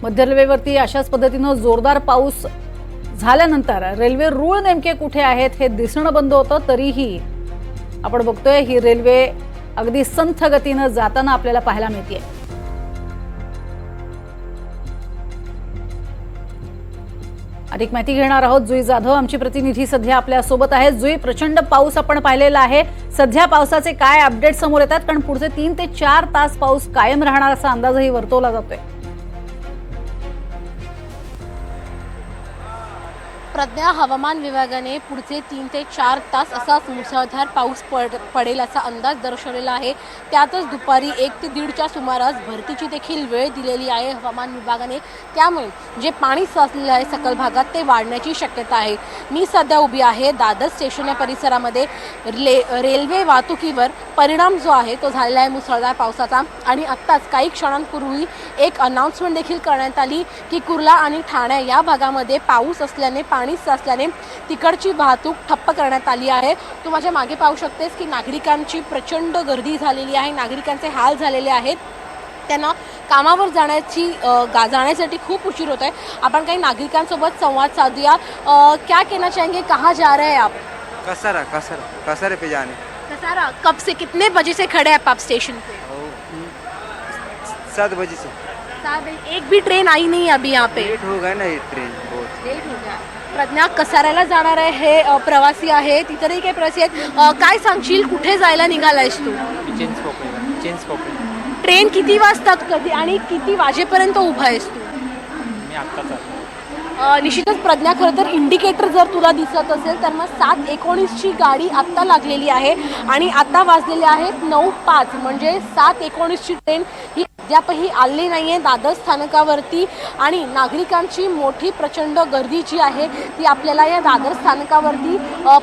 मध्य रेल्वेवरती अशाच पद्धतीनं जोरदार पाऊस झाल्यानंतर रेल्वे रूळ नेमके कुठे आहेत हे दिसणं बंद होतं, तरीही आपण बघतोय ही रेल्वे अगदी संथ गतीनं जाताना आपल्याला पाहायला मिळतेय। अधिक माहिती घेणार आहोत जुई जाधव, आमची प्रतिनिधी सध्या आपल्या सोबत आहे। जुई, प्रचंड पाऊस आपण पाहिलेला आहे, सध्या पावसाचे काय अपडेट समोर येतात? कारण पुढचे 3 ते 4 तास पाऊस कायम राहणार असा अंदाजही वर्तवला जातोय। प्रज्ञा, हवामान विभागाने पुढचे 3 ते 4 तास असाच मुसळधार पाऊस पडेल असा अंदाज दर्शवलेला आहे। त्यातच दुपारी 1 ते 1:30च्या सुमारास भरतीची देखील वेळ दिलेली आहे हवामान विभागाने। त्यामुळे जे पाणी साचलेलं आहे सकल भागात ते वाढण्याची शक्यता आहे। मी सध्या उभी आहे दादर स्टेशन या परिसरामध्ये। रेल्वे वाहतुकीवर परिणाम जो आहे तो झालेला आहे मुसळधार पावसाचा। आणि आत्ताच काही क्षणांपूर्वी एक अनाउन्समेंट देखील करण्यात आली की कुर्ला आणि ठाणे या भागामध्ये पाऊस असल्याने पाणी साचल्याने तिकडची वाहतूक ठप्प करण्यात आली आहे। तू माझ्या मागे पाहू शकतेस की नागरिकांची प्रचंड गर्दी झालेली आहे, नागरिकांचे हाल झालेले आहेत। त्यांना कामावर जाण्यासाठी खूप उशीर होत आहे। आपण काही नागरिकांसोबत संवाद साधूया। क्या कहना चाहेंगे, कहाँ जा रहे हैं आप? कसारा पे जाने। कसारा कब से, कितने बजे से खड़े हैं आप स्टेशन पे? 7 बजे से। 7 बजे। एक भी ट्रेन आई नहीं अभी यहाँ पे? लेट हो गया ना ये ट्रेन बहुत। लेट हो गया। प्रज्ञा, कसाऱ्याला जाणार आहे हे प्रवासी आहेत, इतरही काही प्रवासी आहेत। काय सांगशील, कुठे जायला निघालायस तू? Change popular. ट्रेन किती वाजतात कधी आणि किती वाजेपर्यंत उभा आहेस तू? मी आत्ताच आलो। निश्चितच प्रज्ञा, खरं तर इंडिकेटर जर तुला दिसत असेल तर मग 7:19ची गाडी आत्ता लागलेली आहे आणि आता वाजलेले आहेत 9:05, म्हणजे 7:19ची ट्रेन ही अद्यापही आली नाही आहे दादर स्थानकावरती। आणि नागरिकांची मोठी प्रचंड गर्दी जी आहे ती आपल्याला या दादर स्थानकावरती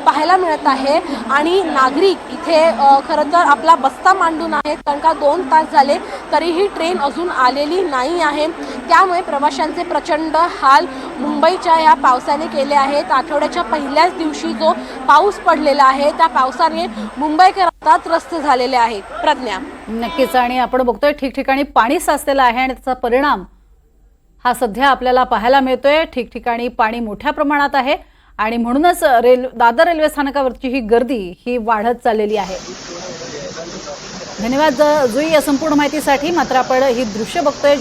पाहायला मिळत आहे। आणि नागरिक इथे खरं तर आपला बस्ता मांडून आहेत, कारण का 2 तास झाले तरीही ट्रेन अजून आलेली नाही आहे। त्यामुळे प्रवाशांचे प्रचंड हाल मुंबईच्या या पावसाने केले आहेत। आठवड्याच्या पहिल्याच दिवशी जो पाऊस पडलेला आहे त्या पावसाने मुंबईकर आता त्रस्त झालेले आहेत। प्रज्ञा, नक्कीच, आणि आपण बघतोय ठिकठिकाणी पाणी साचलेलं आहे आणि त्याचा परिणाम हा सध्या आपल्याला पाहायला मिळतोय। ठिकठिकाणी पाणी मोठ्या प्रमाणात आहे आणि म्हणूनच दादर रेल्वे स्थानकावरची ही गर्दी ही वाढत चाललेली आहे। धन्यवाद जुई या संपूर्ण माहितीसाठी। मात्र आपण ही दृश्य बघतोय